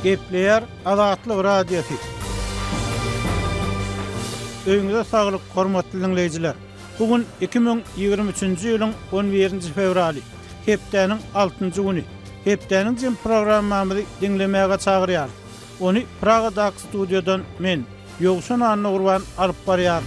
Gepleyer Azatlyk Radiosu. Öňüňizde saglyk, hormatly dinleýijiler. Bugün 2023-nji ýylyň 11-nji fevraly. Hepdeniň 6-njy güni. Hepdeniň jym programmamyzy dinlemäge çagyrýar. Ony Pragadaky studiodan men, Ýogşan Anna Gurban alyp barýar.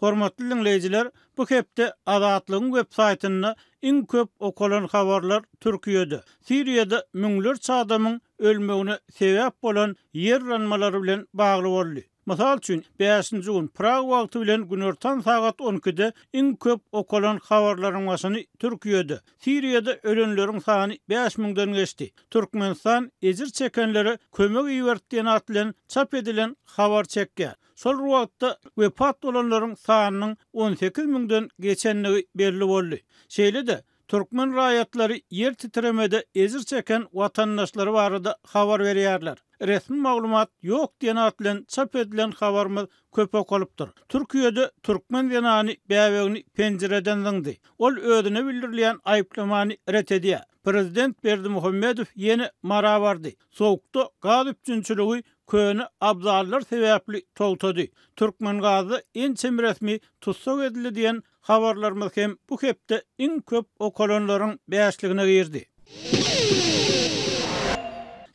Hormatly dinleýijiler, bu hepde Azatlygyň web saýtyna iň köp okulan habarlar Türkiýede. Siriýede müňlerçe adamyň ölmegine sebäp bolan yer ranmalary bilen bagly boldy. Mysal üçin 5-nji gün Prag wagty bilen günortan sagat 12-de iň köp okulan habarlaryň başyny Türkiýede. Siriýede ölenleriň sany 5000-den geçdi. Türkmenistan ejir çekenlere kömek iýerdiýän atlan çap edilen habar çekýär. Sol wagtda wepat bolanlaryň sanynyň 18000-den geçenligi belli boldy. Şeýle-de Türkmen raýatlary yer titremede ejir çeken watandaşlary barada habar berýärler. Resmi maglumat ýok diýen atlan çap edilen habarmy köp okulypdyr. Türkiýede Türkmen ýanany bäwegini penjereden zyňdy. Ol özüne bildirilýän aýplamany ret edýär. Prezident Berdimuhammedow ýene mara bardy. Sowukda gaz üçinçiligi köni abzallar sebäpli togtady. Türkmen gazy ençem resmi tutsak edildi diýen habarlarymyz hem bu hepde iň köp okulanlaryň bäşligine girdi.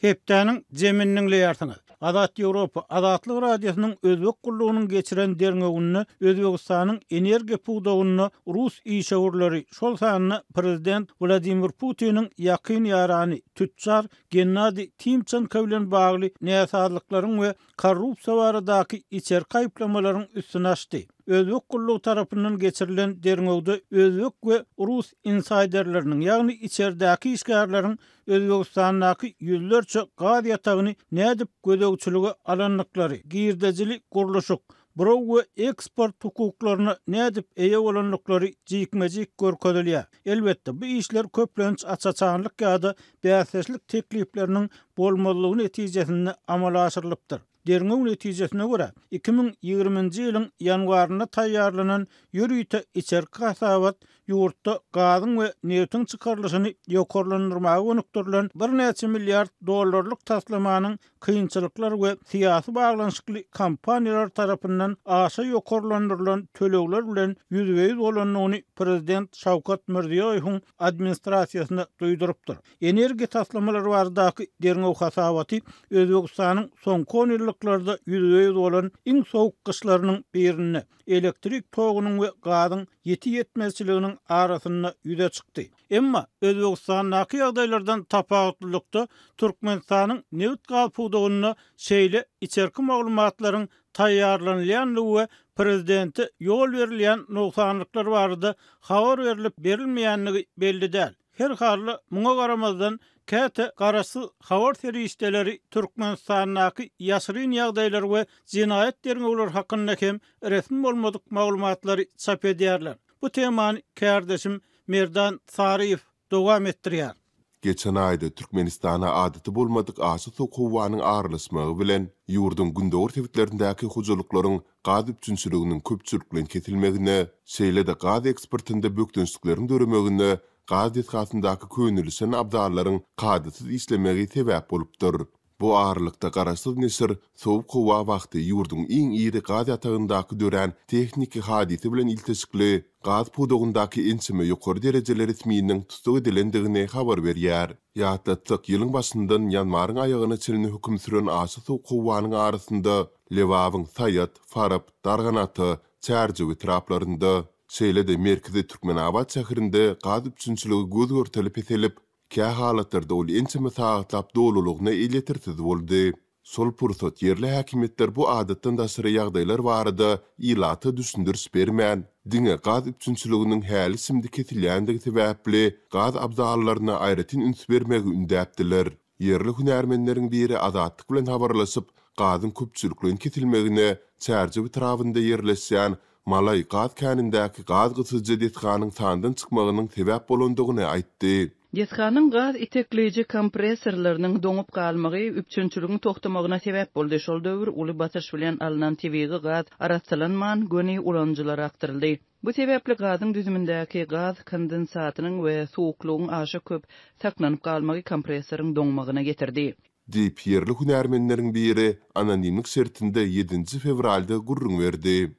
Hepdeniň jeminiň leýärsiňiz. Azat Ýewropa Azatlyk Radiosynyň özbek gullugynyň geçiren derňegini Özbegistanyň energiýa pugdagyny Rus işgörleri şol sanyny Prezident Vladimir Putiniň ýakyn ýarany tüccar Gennady Timchenko bilen bagly näsaatlyklaryň we korrupsiýa baradaky içer gaýplamalaryň üstüne açdy. Özbek gullugy tarapyndan geçirilen derňegde özbek we Rus insiderleriniň, ýagny içerdäki işgärlerin Özbegistandaky ýüzlerçe gaz ýatagyny nädip gödegçiligi alanlyklary, girdejilik guruluşyk, birok we eksport hukuklaryna nädip eýe bolanlyklary jikmejik görkezilýär. Elbetde bu işler köplenç açaçanlyk ýa-da bäseslik teklipleriniň bolmalygyny netijesinde amala aşyrylypdyr. Derňew netijesine görä 2020-nji ýylyň ýanwaryna taýýarlanan ýürüýte içerki hasabat ýurtda gazyň we neftiň çykarlyşyny ýokarlandyrmaga önükdirilen 1 neçe milliard dollarlyk taslamanyň kynçylyklary we syýasy baglanyşykly kompaniýalar tarapyndan aşa ýokarlandyrylan tölegler bilen ýüzbeýiz bolanyny Prezident Şawkat Mirziýowyň administrasiýasyna duýdurypdyr. Energiýa taslamalary baradaky derňew hasabaty Özbegistanyň soňky 10 ýyllarda ýüzbeýiz bolan iň sowuk kışlarynyň birini, elektrik togynyň we gazyň ýetmezçiliginiň arasyna ýüze çykdy. Emma Özbegistandaky ýagdaýlardan tapawutlykda Türkmenistanyň neft gaz pugdagyny şeýle içerki maglumatlaryň taýýarlanýanlygy we prezidenti ýol berilýän noksanlyklar barada habar berilip berilmeýänligi belli däl. Her halda muňa garamazdan käte garasy habar serişdeleri Türkmenistandaky ýaşyryn ýagdaýlar we jinayet derňewleri hakynda hem resmi bolmadyk maglumatlary çap edýärler. Bu temany kardeşim Merdan Sariýew dowam etdirýär. Geçen ayda Türkmenistana adaty bolmadyk aşy sokowanyň aralysmagy bilen ýurdun gündälik tewitlerindäki hujuluklaryň gaz üçinçiliginiň köpçülik ketilmegine, şeýle-de gaz eksportynda bökdünçlikleriň döremegine, gaz ýetgasyndaky könülsen abdallaryň gadysyz işlemegi sebäp bolupdyr. Bu ağırlıkta garaşsyz nesir sowuk howa wagty ýurdun iň iri gaz ýatagyndaky dören tekniki hadisy bilen iltisikli gaz pudagyndaky ençime ýokary derejeler isminiň tutsak edilendigine habar berýär. Ýatlatsak ýylyň başyndan ýanwaryň aýagyna çelini höküm süren aşy sowuk howanyň arasynda Lewawyň Saýat, Farab, Darganaty, Çärji we traplarynda şeýle-de Merkezi Türkmenabad şäherinde gaz üçinçiligi göz görtelip etilip kä halatlarda ol ençime saýatlap dolulugyna iletirsiz boldy. Sol pursat yerli häkimetler bu adatdan daşary ýagdaýlar barada ilaty düşündürs bermän. Diňe gaz üçinçiliginiň häli simdi ketilýändigi sebäpli gaz abzallaryna aýratyn üns bermegi ündäpdiler. Yerli hünärmenleriň biri Azatlyk bilen habarlaşyp gazyň köpçülikligiň ketilmegine Çärji etrafynda ýerleşýän Malay gaz känindäki gaz gysyjy detganyň sandan çykmagynyň sebäp bolandygyny aýtdy. Diyetxanyň gaz itekleyici kompressorlarynyň doňup galmagy üpçünçülügiň togtamagyna sebäp boldy. Şol döwür uly batyş bilen alynan tebigi gaz aratsalanman göni ulanjylara aktyryldy. Bu sebäpli gazyň düzümindäki gaz kondensatynyň we suwuklugyň aşa köp saklanyp galmagy kompressoryň doňmagyna getirdi. Diýip ýerli hünärmenleriň biri anonimlik şertinde 7 fevralda gurrun berdi.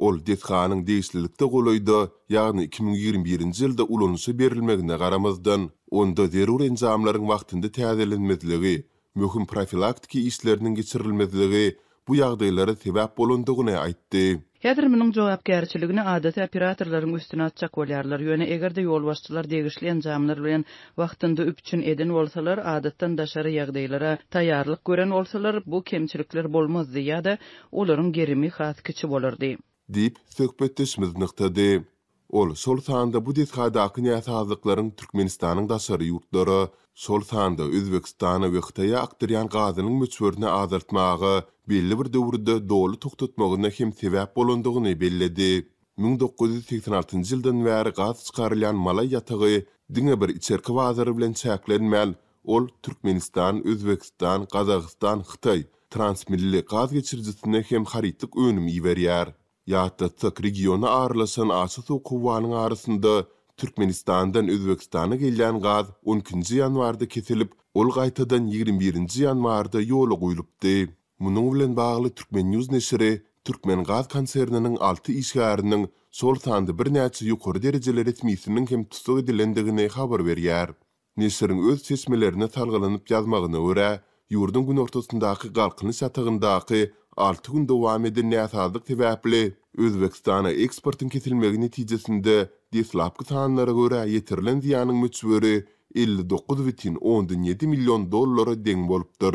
Ol Diyetxanyň deýişlilikde golaýdy, ýagny 2021-nji ýylda ulanışy berilmegine garamazdan onda zerur enjamlaryň wagtynda täzelenmezligi, möhüm profilaktiki işleriniň geçirilmezligi bu ýagdaýlara sebäp bolandygyny aýtdy. Häzir meniň jogapkärçiligini adaty operatorlaryň üstüne atjak bolýarlar. Ýöne egerde ýol başçylar degişli enjamlar bilen wagtynda üpçün eden bolsalar, adatdan daşary ýagdaýlara taýýarlyk gören bolsalar, bu kemçilikler bolmazdy ýa-da olaryň gerimi has kiçi bolardy. Diýip söhbetdeşmiz nyktady. Ol şol sanda bu dethadaky näsazlyklaryň Türkmenistanyň daşary ýurtlary, şol sanda Özbekistana we Hytaýa akdyrýan gazynyň möçberini azaltmagy belli bir döwürde dolu toktatmagyna hem sebäp bolandygyny belledi. 1986-njy ýyldan bäri gaz çykarylýan Malay ýatagy diňe bir içerki wazary bilen çäklenmäl. Ol Türkmenistan, Özbekistan, Kazakystan, Hytaý transmilli gaz geçirjisine hem haritlik önüm iberýär. Ýa-da regiona aralasan aşy suw kuwanyň arasynda Türkmenistandan Özbekistana gelýän gaz 12-nji ýanwarda kesilip, ol gaýtadan 21-nji ýanwarda ýola goýulypdy. Munyň bilen bagly Türkmen News neşri Türkmen Gaz konserniniň 6 işgäriniň şol sanda bir näçe ýokary derejeli resmiýetiniň hem tutsak edilendigini habar berýär. Neşriň öz seçmelerine talgalanyp ýazmagyna görä, ýurdun gün ortasyndaky galkynyş ýatagyndaky 6 gün dowam eden näsazlyk sebäpli Özbekistana eksportyň kesilmegi netijesinde deslapky sanlara görä ýetirilen ziýanyň möçberi 59,7 million dollara deň bolupdyr.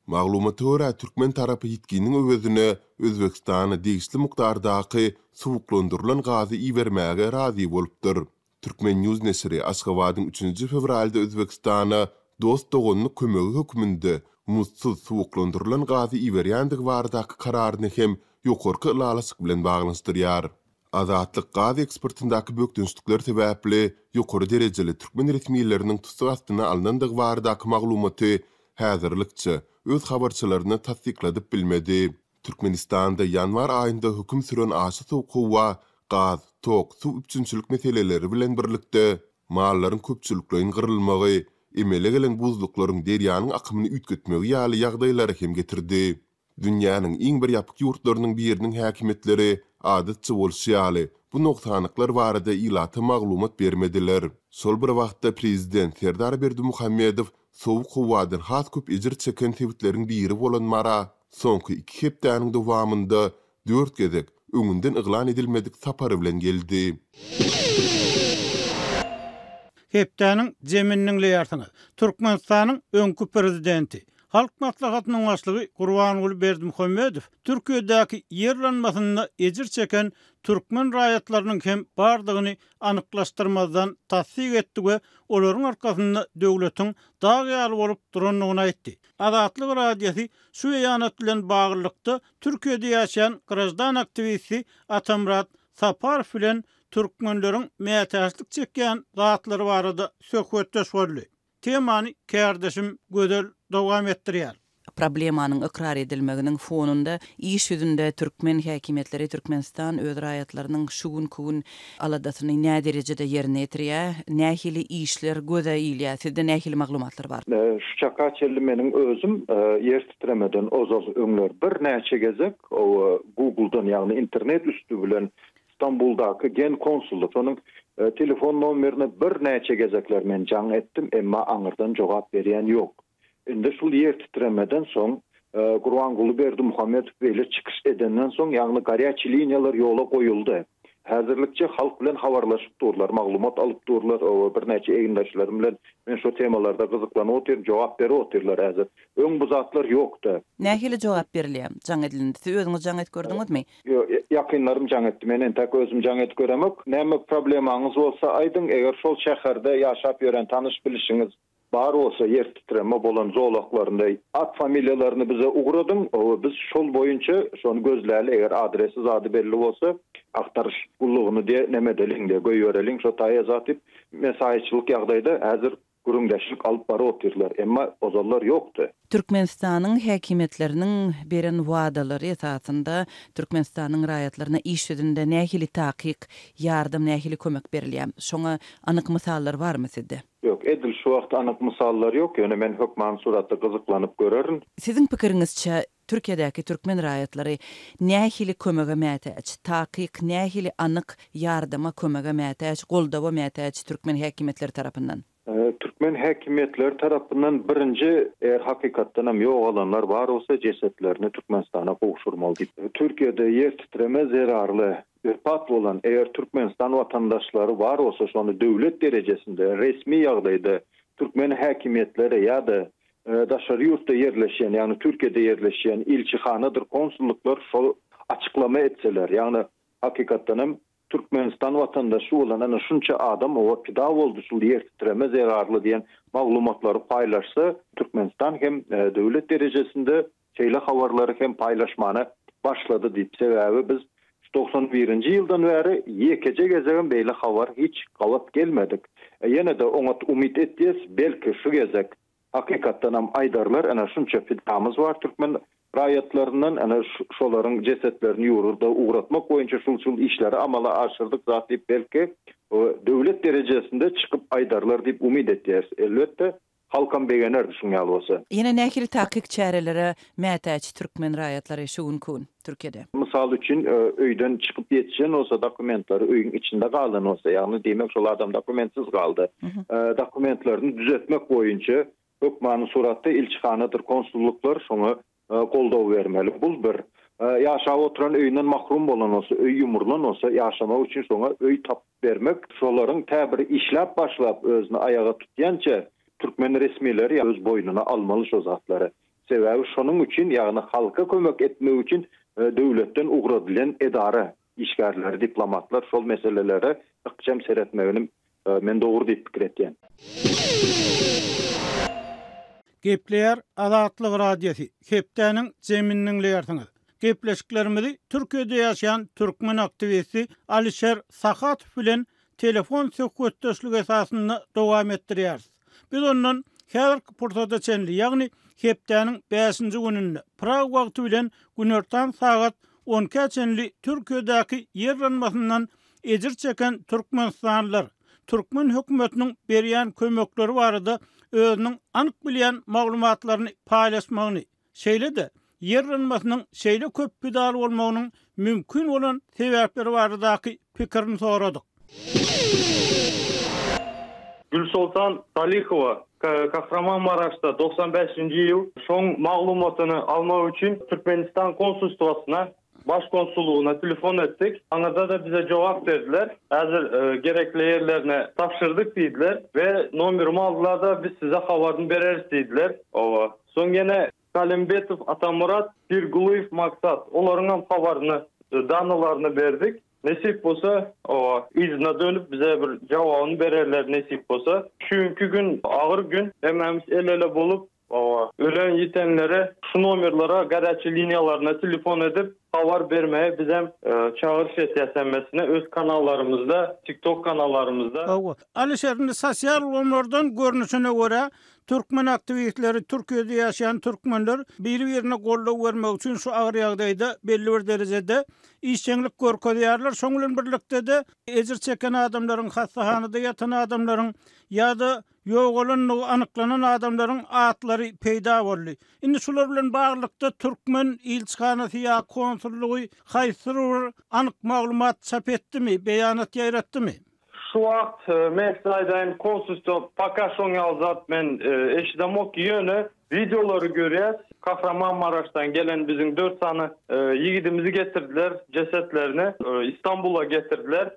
Maglumata görä Türkmen tarapy ýetkiniň öwezine Özbekistana degişli mukdardaky suwuklandyrylan gazy ibermäge razy bolupdyr. Türkmen News neşri Aşgabatyň 3 fevralda Özbekistana dost dogonlyk kömegi hökmünde mutsuz suwuklandyrylan gazy iberýändig bardaky kararyny hem ýokarky ýalasyk bilen baglanşdyrýar. Azatlyk gaz eksportyndaky bökdünçlikler sebäpli ýokary derejeli türkmen resmiýetleriniň tutsak astyna alynandyg bardaky maglumaty häzirlikçe öz habarçylaryna tasdikladyp bilmedi. Türkmenistanda ýanwar aýynda höküm süren aşy suw kuwa, gaz, tok, suw üçünçilik meseleleri bilen birlikde mallaryň köpçülikligiň gyrylmagy, emele gelen buzluklaryň derýanyň akymyny ütgetmegi ýaly ýagdaýlary hem getirdi. Dünýäniň iň bir ýapyk ýurtlarynyň biriniň häkimetleri adatçy bolýaly bu noktanyklar barada ilata maglumat bermediler. Şol bir wagtda prezident Serdar Berdimuhammedow sow kuwadan has köp ejir çeken tebitleriň biri bolan mara soňky 2 hepdäniň dowamynda 4 gezek öňünden yglan edilmedik sapary bilen geldi. Hepdäniň jeminniň leýartyny. Türkmenistanyň öňkü prezidenti Halk maslahatynyň başlygy Gurbanuly Berdimuhammedow Türkiýedäki ýerlenmesinde ejir çeken türkmen raýatlarynyň hem bardygyny anyklaşdyrmazdan tasdik etdi we olaryň arkasynda döwletiň dagýaly bolup duranlygyny aýtdy. Azatlyk radiýasy şu ýanat bilen baglykda Türkiýede ýaşaýan grajdan aktivisti Atamrat Saparow bilen türkmenleriň mätäçlik çekýän zatlary barada söhbetdeş boldy. Temany kärdeşim gözel dowam etdirýär. Problemanyň ikrar edilmeginiň fonunda iş ýüzünde türkmen häkimetleri Türkmenistan öz raýatlarynyň şu gün aladasyny näme derejede ýerine ýetirýär, nähili işler göze ýylýar, sizde nähili maglumatlar bar? Şu çaka çelli meniň özüm ýer titremeden ozaz öňler bir näçe gezek o Google'dan ýagny internet üstü bilen İstanbul'daky gen konsullukanyň telefon nomerini bir näçe gezekler men jaň etdim, emma aňyrdan jogap berýän ýok. Indi şul ýer titremeden soň Gurbanuly Berdimuhammedow beýle çykyş edenden soň ýagny garýaçy liniýalar ýola goýuldy. Häzirlikçe halk bilen habarlaşyp durlar, maglumat alyp durlar. O bir näçe eýindaşlarym bilen men şu temalarda gyzyklanyp otyr, jogap berip otyrlar häzir. Öň bu zatlar ýokdy. Nähili jogap berilýär? Jaň edildi. Siz özüňiz jaň et gördüňizmi? Ýakynlarym jaň etdi. Men tak özüm jaň et göremek. Näme problemaňyz bolsa aýdyň, eger şol şäherde ýaşap ýören tanyş bilişiňiz bar olsa yer titreme bolan zoologlarında at familyalarını bize uğradım. Biz şol boyunca şonu gözläli eger adresi zady belli bolsa aktarış ulluğunu diye nemedelinde göýöreliň şo taýa zatyp mesaýçylyk ýagdaýda häzir gürüňdeşlik alyp bary oturlar. Emma ozallar ýokdy. Türkmenistanyň häkimetleriniň beren wagdalary esasında Türkmenistanyň raýatlaryna iş ýüzünde nähili takyk, ýardym, nähili kömek berilýär. Şoňa anyk misallar barmy sizde? Ýok, edil şu wagt anyk misallar ýok. Ýöne men hökman suratda gyzyklanyp görerin. Siziň pikiриňizçe Türkiýedäki türkmen raýatlary nähili kömege mätäç, takyk, nähili anyk ýardyma kömege mätäç, goldawa mätäç türkmen häkimetleri tarapyndan? Türkmen häkimetleri tarapyndan birinji hakykatdan hem ýok olanlar bar bolsa jesetlerini Türkmenistana gowşurmaly diýip. Türkiýede ýer titreme zerarly pat bolan Türkmenistan watandaşlary bar bolsa şonu döwlet derejesinde resmi ýagdaýda Türkmen häkimetleri ýa-da daşary ýurtda ýerleşen, ýani Türkiýede ýerleşen ilçihanadyr, konsulluklar şol açıklama etseler, ýani hakykatdan hem Türkmenistan watandaşy bolan ana şunça adam o pida boldy şol ýer titreme zerarly diýen maglumatlary paýlaşsa, Türkmenistan hem döwlet derejesinde şeýle habarlary hem paýlaşmany başlady diýip sebäbi biz 91-nji ýyldan bäri ýekeje gezegen beýle habar hiç gawat gelmedik. Ýene de oňa umyt etdiýäs, belki şu gezek hakykatdan hem aýdarlar ana şunça pidamyz bar türkmen raýatlarynyň ana şolaryň jesetlerini ýururda uğratmak boýunça şul işleri amala aşyrdyk zat diýip belki döwlet derejesinde çykyp aýdarlar diýip umyt etdiýäs. Elbetde halkam begener düşünýär bolsa. Ýene nähili takyk çäreleri mätäç türkmen raýatlary şu gün Türkiýede. Mysal üçin öýden çykyp ýetişen olsa dokumentlary öýüň içinde galan olsa, ýagny demek şol adam dokumentsiz galdy. Dokumentlerini düzeltmek boýunça hökmany suratda ilçihanadyr, konsulluklar şoňa goldaw bermeli. Bul bir ýaşap oturan öýünden mahrum bolan olsa, öý ýumurlan olsa, ýaşamak üçin şoňa öý tap bermek, şolaryň täbiri işläp başlap özüni ayaga tutýança türkmen resmileri öz boynuna almaly şo zatlary. Sebäbi şonuň üçin, ýagny halka kömek etmek üçin döwletden ugradylan edara, işgärleri, diplomatlar şol meselelere ykjam seretmegini men dogry diýip pikir etýän. Gepleýär Azatlyk radiosi. Hepdäniň jeminniň ýartyňyz. Gepleşiklerimizi Türkiýede ýaşaýan türkmen aktivisti Alişer Sakhatov bilen telefon söhbetdeşligi esasynda dowam etdirýäris. Biz ondan häzirki pursatda çenli, ýagny hepdäniň 5-nji gününde Prag wagty bilen günertan sagat 10-ka çenli Türkiýedäki ýerlenmesinden ejir çeken türkmenistanlylar türkmen hökümetiniň berýän kömekleri barada özüniň anyk bilýän maglumatlaryny paýlaşmagyny, şeýle-de ýerlenmesining şeýle köp pidal bolmagynyň mümkin bolan sebäpleri baradaky pikirini soradyk. Gülsultan Salihowa Kahramanmaraş'ta 95-nji ýyl şoň maglumatyny almak üçin Türkmenistan konsulstwasyna, başkonsulluğuna telefon ettik. Anada da bize cevap verdiler. Hazır gerekli yerlerine tapşırdık dediler ve numarımı aldılar da biz size havarını veririz dediler. Son gene Kalimbetov Atamurat, Pirguluyev Maksat. Onların havarını, danalarını verdik. Nesip bolsa izine dönüp bize bir cevabını verirler nesip bolsa. Çünkü gün ağır gün hemimiz el ele bolup ölen yitenlere şu numarlara, gazetçi linyalarına telefon edip havar vermeye bizem çağırış etmesine öz kanallarımızda, TikTok kanallarımızda. Alişer'in sosyal olmalardan görünüşüne göre Türkmen aktivistleri, Türkiýede ýaşaýan türkmenler bir-birine gollaw bermek üçin şu agyr ýagdaýda belli bir derejede işçilik görkezýärler. Şoň bilen birlikde de ejir çeken adamlaryň, hastahanada ýatan adamlaryň ýa-da ýok bolan anyklanan adamlaryň atlary peýda boldy. Indi şular bilen baglykda türkmen ilçihanasy ýa konsullugy haýsy bir anyk maglumat çap etdimi, beýanat ýaratdymy? Şu wagt Meksaydaň konsulstwa pakaşoň ýazat men eşidamok ýöne videolary görýäs. Kahramanmaraş'tan gelen bizim 4 sany ýigidimizi getirdiler, jesetlerini İstanbul'a getirdiler.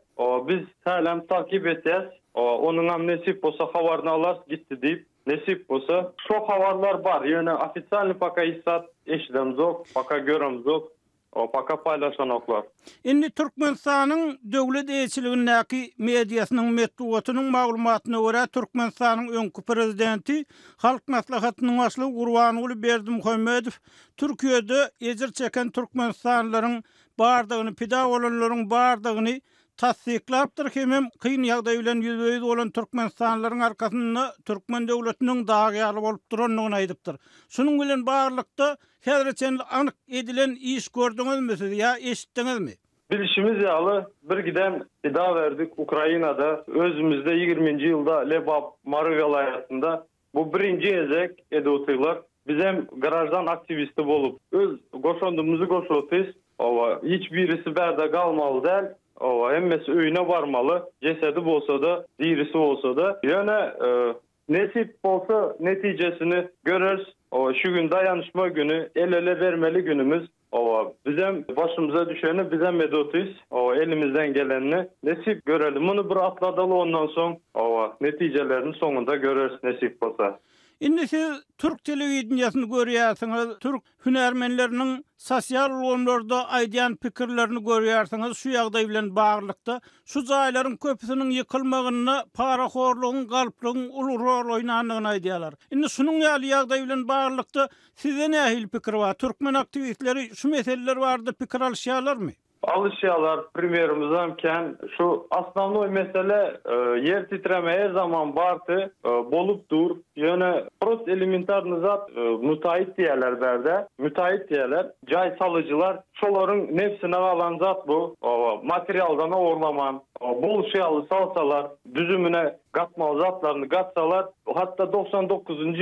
Biz häzir takip etýäs. Onun hem nesip bolsa habarını alas gitti deyip nesip bolsa şo habarlar bar. Ýöne ofitsialny paka isat eşidem zok, paka görem zok. O paka paýlaşanoklar. Indi Türkmenistanyň döwlet eýçiligindäki mediasynyň metduatynyň maglumatyna görä Türkmenistanyň öňkü prezidenti Halk Maslahatynyň başlygy Gurbanuly Berdimuhammedow Türkiýede ejir çeken türkmenistanlylaryň bardygyny, pida bolanlaryň bardygyny tasdiklapdyr hemem kyn ýagdaý bilen ýüzbeýiz bolan türkmenstanlaryň arkasynda türkmen döwletiniň dagyýaly bolup duranlygyny aýdypdyr. Şunuň bilen baglanykda häzirçe anyk edilen iş gördüňizmi siz ýa eşitdiňizmi? Bilişimiz ýaly bir giden ida verdik Ukrainada özümizde 20-nji ýylda Lebap Mary welaýatynda bu birinji ezek edotylar biz hem garajdan aktivisti bolup öz goşandymyzy goşotys. Owa hiç birisi berde galmaly däl. Owa hemmesi öýüne barmaly. Jesedi bolsa da, dirisi bolsa da. Ýöne nesip bolsa netijesini göreriz. Owa şu gün dayanışma günü, el ele vermeli günümüz. Owa bizem başımıza düşeni bizem edotys. Owa elimizden geleni nesip görelim. Bunu bir atladalı ondan soň owa netijelerini soňunda göreriz nesip bolsa. Indi siz Türk telewizionyasını görýärsiňiz, Türk hünärmenleriniň sosial rollarda aýdýan pikirlerini görýärsiňiz. Şu ýagdaý bilen baglykda şu jaýlaryň köpüsiniň ýykylmagyna paraxorlugyň, galplygyň uly rol oýnandygyny aýdýarlar. Indi şunuň ýagdaý bilen baglykda size nähil pikir bar? Türkmen aktivistleri şu meseleler barada pikir alýarlarmy? Alışyalar primerimizden ken şu aslanlı mesele yer titreme her zaman bartı bolup dur. Yani prost elementar zat müteahhit diyeler berde. Müteahhit diyeler. Cay salıcılar şoların nefsine alan zat bu. Materyaldan orlaman. Bol şeyalı salsalar düzümüne katmalı zatlarını katsalar. Hatta 99.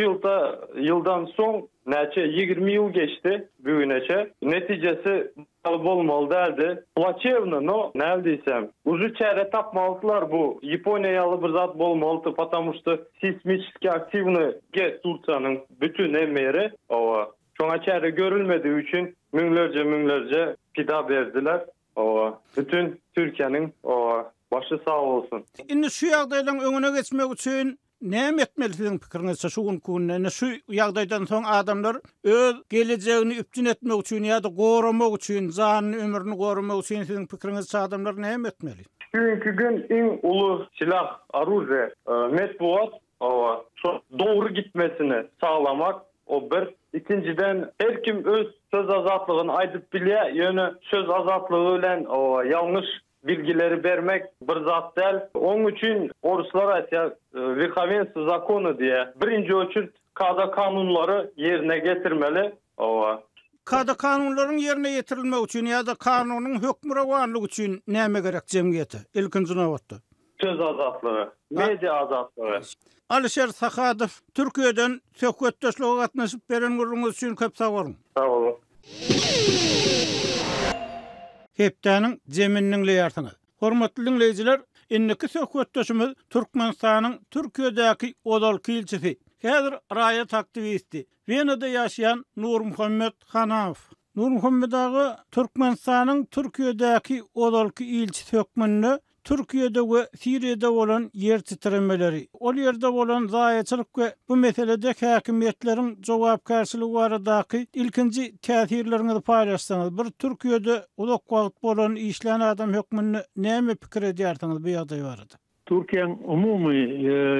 yıldan son neçe 20 yıl geçti bugüneçe. Neticesi bolmalı derdi. Plaçevna no neredeysem. Uzu çere tapmalılar bu. Yaponiyalı bir zat bolmalı. Потому что sismik aktivni get Turkiýanyň bütün emeri owa şoňa çere görülmediği için müňlerce pida berdiler. Owa bütün Türkiýanyň owa başı sağ olsun. Indi şu ýagdaýdan öňüne geçmek üçin näme etmeli siziň pikiriňizçe şu günkunne? Şu ýagdaýdan soň adamlar öz gelejegini üpjün etmek üçin ýa-da goramak üçin, janyny, ömrüni goramak üçin siziň pikiriňizçe adamlar näme etmeli? Bugünkü gün iň uly silah, aruje, metbuat owa dogry gitmesini sağlamak o bir. İkinciden her kim öz söz azatlygyny aýdyp bilýär, ýöne söz azatlygy bilen o ýalňyş bilgileri vermek bir zat değil. Onun için Oruslar aýtýar verkhavenstvo zakonu diye birinci ölçüt kada kanunları yerine getirmeli. Kada kanunlaryň yerine getirilmek üçin ýa-da kanunyň hökmüne warlyk üçin näme gerek jemgyýete? Ilkinji nowatda. Söz azatlygy, media azatlygy. Alişer Sakadow, Türkiýeden söhbetdeşlige gatnaşyp beren gurulmagy üçin köp sag bolun. Sag bolun. Hepdäniň jeminniň leýartyny. Hormatly dinleýijiler, indiki söhbetdeşimiz Türkmenistanyň Türkiýedäki odalky ilçisi, häzir raýat aktivisti, Wenada ýaşaýan Nur Muhammed Hanaw. Nur Muhammed agy Türkmenistanyň Türkiýedäki odalky ilçisi hökmünde Türkiýede we Siriýede bolan yer titremeleri, ol ýerde bolan zaýaçylyk we bu meselede häkimiýetleriň jogapkärçiligi baradaky ilkinji täsirlerini paýlaşsaňyz, bir Türkiýede uzak wagt bolan işlän adam hökmünde näme pikir edýärsiňiz bu ýagdaý barada? Türkiýanyň umumy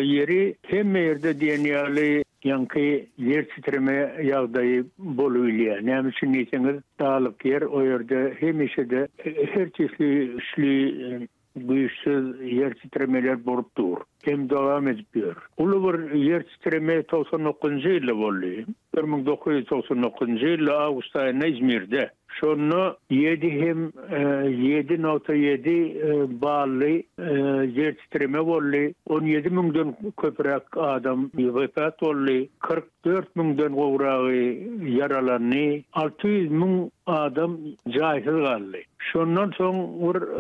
yeri hemme ýerde diýenýärli ýanky yer titreme ýagdaýy bolýar. Näme üçin diýseňiz, dağlyk yer o ýerde hemişe her çeşitli güýçli güýçsiz yer titremeler bolup dur. Hem dowam edýär. Uly bir yer titreme 99-njy ýylda boldy. 1999-njy ýyl awgust aýynda İzmirde. Şonu 7.7 bally yer titreme boldy. 17.000'den köprek adam wefat boldy. 44.000'den gowragy yaralandy. 600.000 adam jaýsyz galdy. Şondan soň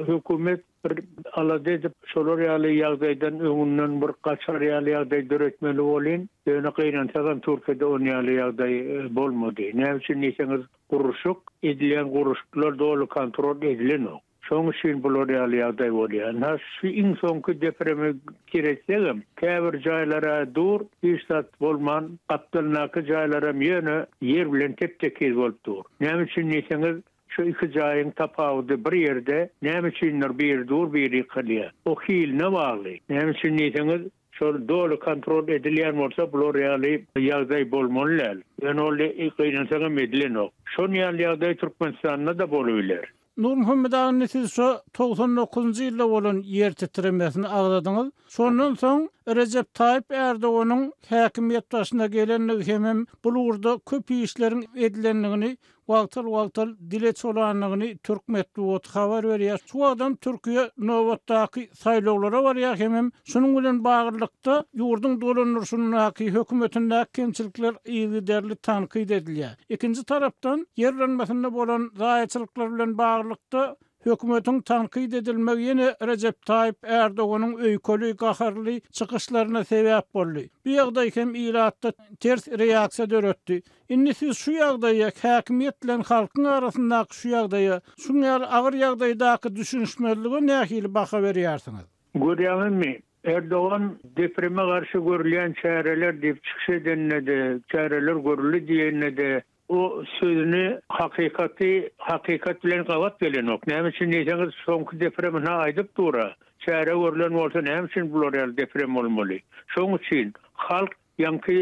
hökümet bir alady edip şolar ýaly ýagdaýdan öňünden bir gaçar ýaly ýagdaý döretmeli bolyn. Ýöne gynantagan Türkiýede on ýaly ýagdaý bolmady. Näme üçin diýseňiz, guruşuk edilen guruşuklar dolu kontrol edilen. Şoň üçin bular ýaly ýagdaý bolýar. Şu iň soňky depreme kiresegem, käbir jaýlara dur, işsat bolman, gatdylnaky jaýlara ýöne yer bilen teptekiz bolup dur. Näme üçin diýseňiz, şu iki jaýyň tapawdy bir ýerde, näme üçindir bir dur, bir ýykylýar. O hiline bagly. Näme üçin diýseňiz, şol dolu kontrol edilýän bolsa, bular ýaly ýagdaý bolmaly. Ýöne ol gynantagan edilen ok. Şol ýaly ýagdaý Türkmenistanda da bolýar. Nur Muhammed Ağa'nın siz şu 99-njy ýylda bolan yer titremesini agdadyňyz. Şondan soň Recep Tayyip Erdoğan'ın häkimiýet başyna gelenligi hem bu urda köp işlerin edilenligini wagtal dile çolanlygyny Türk Medeniýet habar berýär. Şu adam Türkiýe nowatdaky saýlawlara barýar hem şunuň bilen baglykda ýurdun dolanýarsyndaky hökümetinde kemçilikler ýygy tanqid edilýär. Ikinji tarapdan ýerlenmesinde bolan zaýatçylyklar bilen baglykda hökümetin tanqid edilmegi ýene Recep Tayyip Erdoğan'ın öýkeli gaharly çykyşlaryna sebäp boldy. Bu ýagdaý hem Irakda ters reaksiýa döretdi. Indi siz şu ýagdaýa häkimiýet bilen halkyň arasyndaky şu ýagdaýa, şuňar agyr ýagdaýdaky düşünşmeligi nähili baka berýärsiňiz? Görýärmi? Erdoğan depreme karşı görülen çareler deyip çıkış edenledi, çareler görülü diyenledi. O sözünü hakikat bilen gavat gelen ok. Näme üçin diýseniz soňky depremine aýdyp dura. Çare görülen bolsa näme üçin bular deprem bolmaly? Şoň üçin halk yankı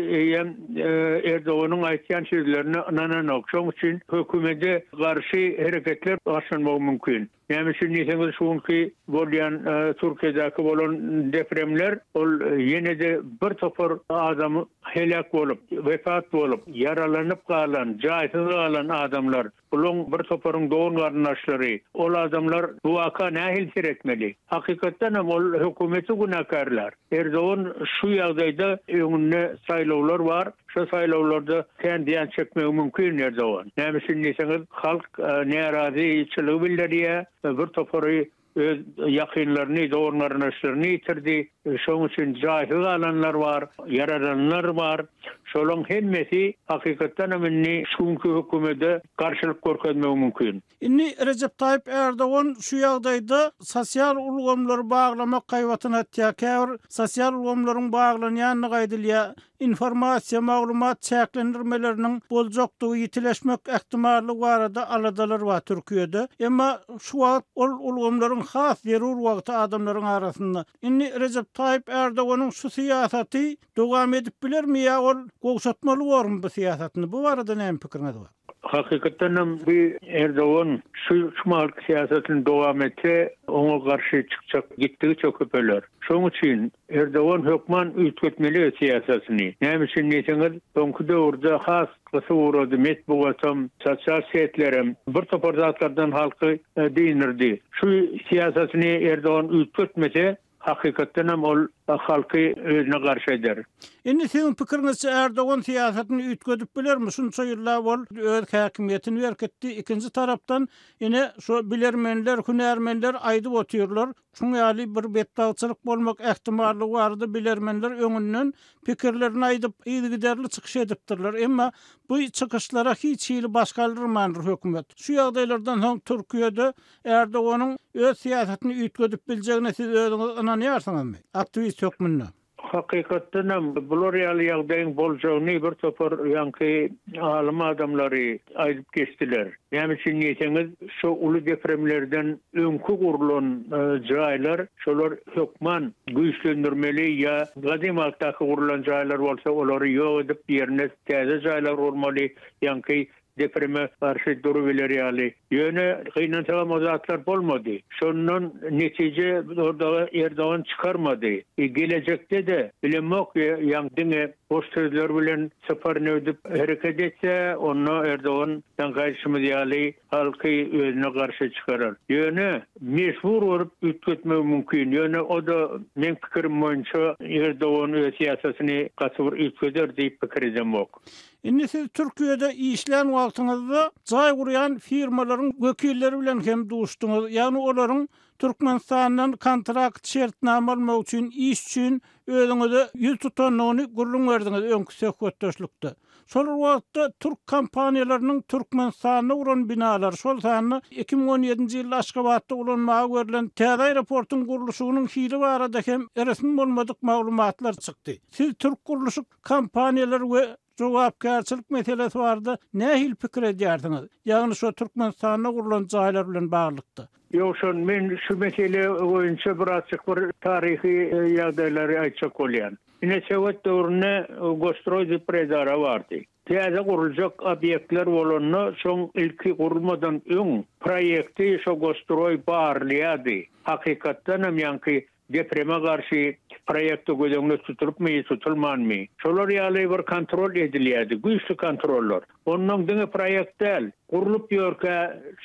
Erdoğan'ın aýtýan sözlerine inanan ok. Şoň üçin hökümete garşy hereketler başlanmagy mümkin. Näme üçin diýseniz şoňky bolýan Türkiýedäki bolan depremler ol ýene de bir topar adam helak bolup, wefat bolup, yaralanyp galan, jaýsyz galan adamlar, bulun bir toparyň doğun garnaşlary, ol adamlar bu waka nähil seretmeli. Hakykatdan hem ol hökümeti günakarlar. Erdoğan şu ýagdaýda öňünde saýlawlar bar, şu saýlawlarda kendiýan çekmegi mümkin Erdoğan. Näme üçin diýseniz halk närazyçylygy bildirýär, bir topary öz yakınlarını, doğrularını yitirdi. Şoň üçin jaýsyz alanlar bar, yaradanlar bar. Şolong hemmesi hakykatdan emni şuňky hökümete garşylyk görkezmegi mümkin. Inni Recep Tayyip Erdoğan şu ýagdaýda sosial ulgamlary baglamak gaýwatyna täkäwür, sosial ulgamlaryň baglanýanyny gaýdylýar. Informasiýa, maglumat çäklendirmeleriniň boljokdugy ýitileşmek ähtimallygy barada aladalar bar Türkiýede. Emma şu wagt ol ulgamlaryň has zerur wagty adamlaryň arasynda. Inni Recep Tayyip Erdoğan'ın şu siýasaty dowam edip bilermi ýa ol gowşatmaly bormy bu siýasatyny? Bu barada näme pikiriňiz bar? Hakykatdan bir Erdoğan şu şumark siýasatyny dowam etse, oňa garşy çykjak gitdigi çok köpeler. Şoň üçin Erdoğan hökman üýtgetmeli siýasatyny. Näme üçin diýseniz, soňky döwürde has gysy urady metbugatam, sosial setlerim bir topar zatlardan halky diýinirdi. Şu siýasatyny Erdoğan üýtgetmese, hakykatdan hem ol halky özüne garşy eder. Indi siziň pikiriňizçe Erdoğan siýasatyny üýtgedip bilermi? Şunça ýyllar bol öz häkimiýetini berketdi. Ikinji tarapdan ine şu bilermenler, hünärmenler aýdyp otyrlar. Şuňaly bir betdagçylyk bolmak ähtimallygy bardy. Bilermenler öňünden pikirlerini aýdyp ýygyderli çykyş edipdirler. Emma bu çykyşlara hiç ýyly başgaldyrmandyr hökümet. Şu ýagdaýlardan soň Türkiýede Erdoğanyň öz siýasatyny üýtgedip biljegine siz özüňiz inanýarsyňyzmy? Aktivist hökmünde. Hakykatdan hem bular ýagdaýyň boljagyny bir topar ýanky alim adamlary aýdyp geçdiler. Näme üçin diýseniz, şu uly depremlerden öňkü gurulan jaýlar, şolar hökman güýçlendirmeli ýa gadim wagtdaky gurulan jaýlar bolsa, olary ýok edip ýerine täze jaýlar urmaly, ýanky depreme karşı duruveleri ýaly. Ýöne gynançaga mozatlar bolmady. Şondan netije orada Erdoğan çıkarmadı. Gelecekte de bilemok ýangdyňy boş sözler bilen seferini ödüp hereket etse, onu Erdoğan tanqaýşymy ýaly halky özüne garşy çıkarar. Ýöne mecbur borup üýtgetmegi mümkin. Ýöne o da men pikirim boýunça Erdoğan öz siýasatyny gatyr üýtgeder diýip pikir edemok. Indi siz Türkiýede işlän wagtyňyzda jaý gurýan firmalaryň wekilleri bilen hem duşdyňyz. Ýani olaryň Türkmenistandan kontrakt şertname almak üçin, iş üçin özüňize ýüz tutanlygyny gurulun berdiňiz öňkü söhbetdeşlikde. Şol wagtda Türk kompaniýalarynyň Türkmenistana uran binalar şol sany 2017-nji ýylda Aşgabatda ulanmagy görülen täze aeroportyň guruluşynyň hili barada hem resmi bolmadyk maglumatlar çykdy. Siz Türk guruluşy kompaniýalary we jogapkärçilik meselesi barda nähil pikir edýärdiňiz? Ýagny şu Türkmenistana gurulan jaýlar bilen baglykda. Yok men şu mesele boýunça bir açyk bir tarihi ýagdaýlary aýtjak bolýan. Ine Sovet döwründe Gostroy Prezara bardy. täze gurulacak obyektler bolanna şoň ilki gurulmadan öň proýekti şo gostroy barlyady. Hakykatdan hem ýanky depreme garşy proýekti gözüňde tutulupmy, tutulmanmy. Şolar ýaly bir kontrol edilýärdi, güýçli kontroller. Ondan diňe proýektler gurulup ýörkä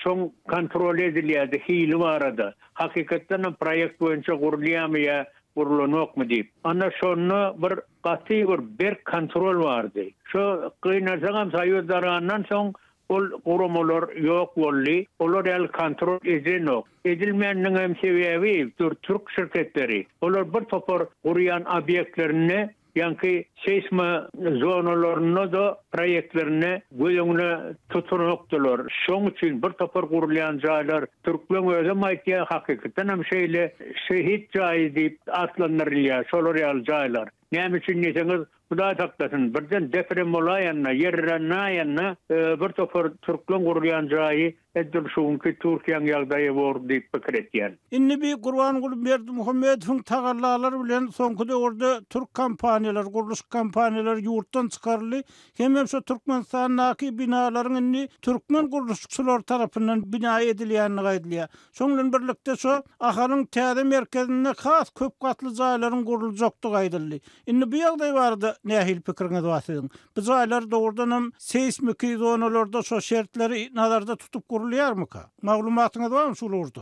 şoň kontrol edilýärdi, hili barada. Hakykatdan hem proýekt boýunça gurulýarmy ýa gurulanyokmy diýip. Ana şonu bir gaty bir kontrol bardy. Şo kynarsaňam saýyzlarandan soň ol gurumalar ýok boldy. Olar el kontrol edilnok. Edilmeýändiň hem sebäbi Türk şirketleri. Olar bir topar gurýan obyektlerini ýanky seisma zonalaryna da proýektlerini gözüňe tutunokdylar. Şoň üçin bir topar gurulýan jaýlar Türkmen özüm aýtýar hakykatdan hem şeýle şehit jaýy diýip atlandyrylýar. Şolar ýaly jaýlar. Näme üçin diýseniz, Huda taklasın. Birden deprem olayanna, yerrennayanna bir topar Türkmen gurulýan jaýy edil şuňky Türkiýanyň ýagdaýy bor diýip pikir etýär. Inni bir Gurban Berdimuhammedowyň tagallalary bilen soňky döwürde Türk kompaniýalary, guruluş kompaniýalary ýurtdan çykarly. Hem şu Türkmenistanyň binalaryň inni türkmen guruluşçylar tarapyndan bina edilýänini gaýdylýar. Şoňlan birlikde şu aharyň täze merkezine has köp gatly jaýlaryň guruljakdy gaýdyldy. Inni bu ýagdaý bardy. Nähil pikiriňiz wasyň. Bu jaýlar dogrudan hem seismik zonalarda şu şertleri nazarda tutup gurulýarmy ka? Maglumatyňyz barmy şolurda?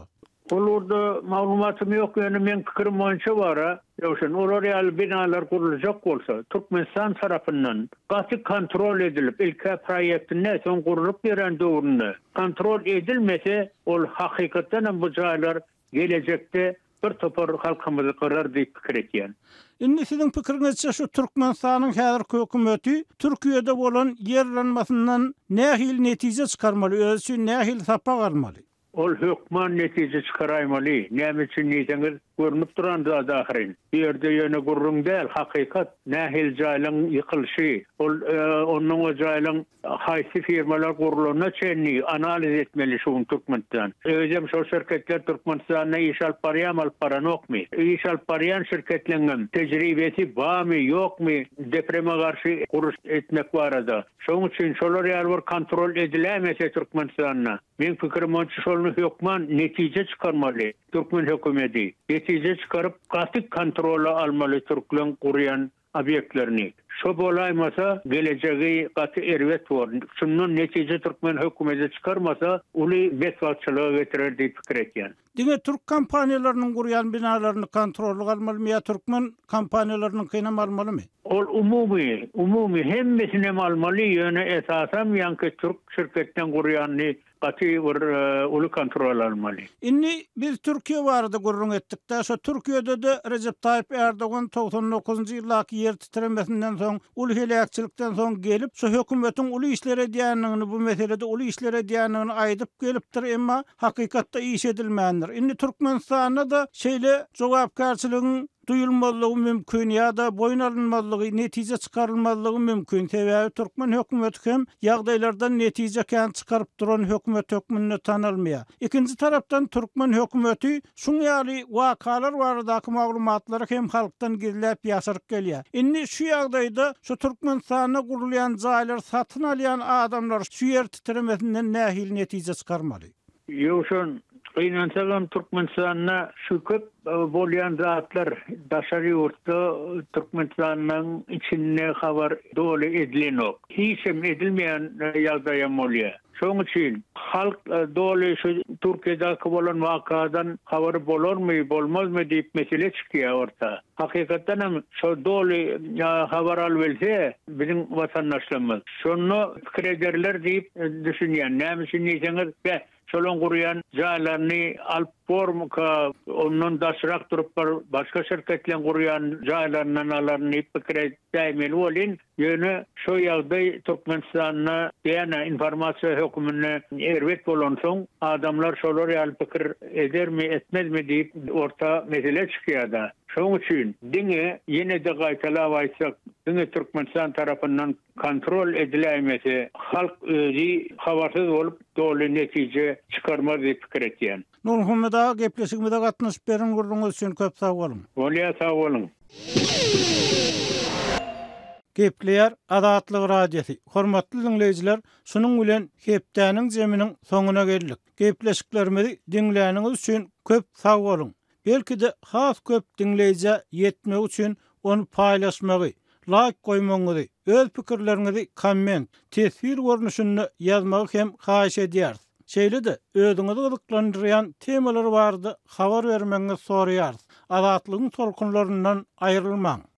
Olurda maglumatym ýok, ýöne men pikirim boýunça bara, ýöşen olar ýaly binalar gurulajak bolsa, Türkmenistan tarapyndan gaty kontrol edilip, ilkä proýektine soň gurulup beren döwründe kontrol edilmese, ol hakykatdan hem bu jaýlar gelecekde bir topar halkymyzy kırar diýip pikir etýär. Indi sizin pikiriňizçe şu Türkmenistanyň häzirki hökümeti Türkiýede bolan yerlenmesinden nähil netije çykarmaly, özü nähil sapa garmaly? Ol hökman netije çykaraýmaly. Näme üçin diýseniz, görünüp duran da dahirin. Ýerde ýöne gurrun däl, hakykat nähil jaýlaryň ýykylşy, onuň o jaýlaryň haýsy firmalar gurulanyna çenni analiz etmeli şu Türkmenistan. Özüm şu şirketler Türkmenistanyna iş alyp baranokmy? İş alyp barýan şirketleriň tejribesi barmy, ýokmy? Depreme garşy guruş etmek barada. Şoň üçin şolar ýaly bir kontrol edilemese Türkmenistanyna. Men pikirim boýunça şonu hökman netije çykarmaly. Türkmen hökümeti netije çykaryp gaty kontrola almaly Türklerin gurýan obyektlerini. Şo bolaýmasa gelejegi gaty erwet bor. Şundan netije Türkmen hökümeti çykarmasa uly betwatçylyga getirer diýip pikir etýär. Diňe Türk kompaniýalarynyň gurýan binalaryny kontrolga almalymy ýa Türkmen kompaniýalarynyň kynam almalymy? Ol umumy hemmesine almaly, ýöne esasen ýanky Türk şirketden gurýanny gaty bir uly kontrol almaly. Inni biz Türkiýe barada gurrun etdik-de, şu Türkiýede de Recep Tayyip Erdogan 99-njy ýyllaky ýer titremesinden soň, uly helakçylykdan soň gelip, şu hökümetiň uly işler edýänligini, bu meselede uly işler edýänligini aýdyp gelipdir, emma hakykatda iş edilmändir. Inni Türkmenistanda da şeýle jogapkarçylygyň duyulmalygy mümkin ýa-da boyun alınmalygy, netije çykarylmalygy mümkin. Sebäbi Türkmen hökümeti hem ýagdaýlardan netije kän çykaryp duran hökümet hökmüne tanalmaya. İkinci tarapdan Türkmen hökümeti şun ýaly wakalar baradaky maglumatlary hem halkdan gizläp ýaşaryp gelýär. Indi şu ýagdaýda şu Türkmenistana gurulýan jaýlar satyn alýan adamlar şu ýer titremesinden nähil netije çykarmaly? Ýöşen Kıynansagam Türkmenistan'a şu köp bolyan zatlar daşary ýurtda Türkmenistanyň içinde habar dolu edilenok. Hiçem edilmeýän ýagdaýam bolýar. Şoň üçin halk dolu şu Türkiýede bolan wakadan habar bolarmy, bolmazmy diýip mesele çykýar orta. Hakykatdan hem şu dolu habar alwelse bizim watandaşlarymyz şonu pikir ederler diýip düşünýär. Näme üçin diýseniz, şolon gurýan jaýlaryny alyp bormuka, ondan daşrak durup başka şirketlerin gurýan jaýlaryndan alarny pikir etmeli bolyn. Ýöne şu ýagdaý Türkmenistanyna ýa-da informasiýa hökümine erwet bolan soň adamlar şolar ýaly pikir edermi, etmezmi diýip orta mesele çykýar. Şoň üçin diňe ýene de gaýtalap aýtsak, diňe Türkmenistan tarapyndan kontrol edilämese, halk özü habarsyz bolup dolu netije çykarmaz diýip pikir etýär. Nurhumda gepleşigimizde gatnaşyp beren gurrunňyz üçin köp sag bolun. Bolýa sag bolun. Gepleýär Adatlyk radiosi. Hormatly dinleýijiler, şunuň bilen hepdäniň jeminiň soňuna geldik. Gepleşiklerimizi dinleýäniňiz üçin köp sag bolun. Belki de has köp dinleýije ýetmek üçin onu paýlaşmagy, like goýmagy, öz pikirlerinizi komment, tesir görnüşünde ýazmagy hem haýyş edýär. Şeýle-de özüňizi gyzyklandyrýan temalar bardy, habar bermeňizi soraýar. Adatlygyň tolkunlaryndan aýrylmaň.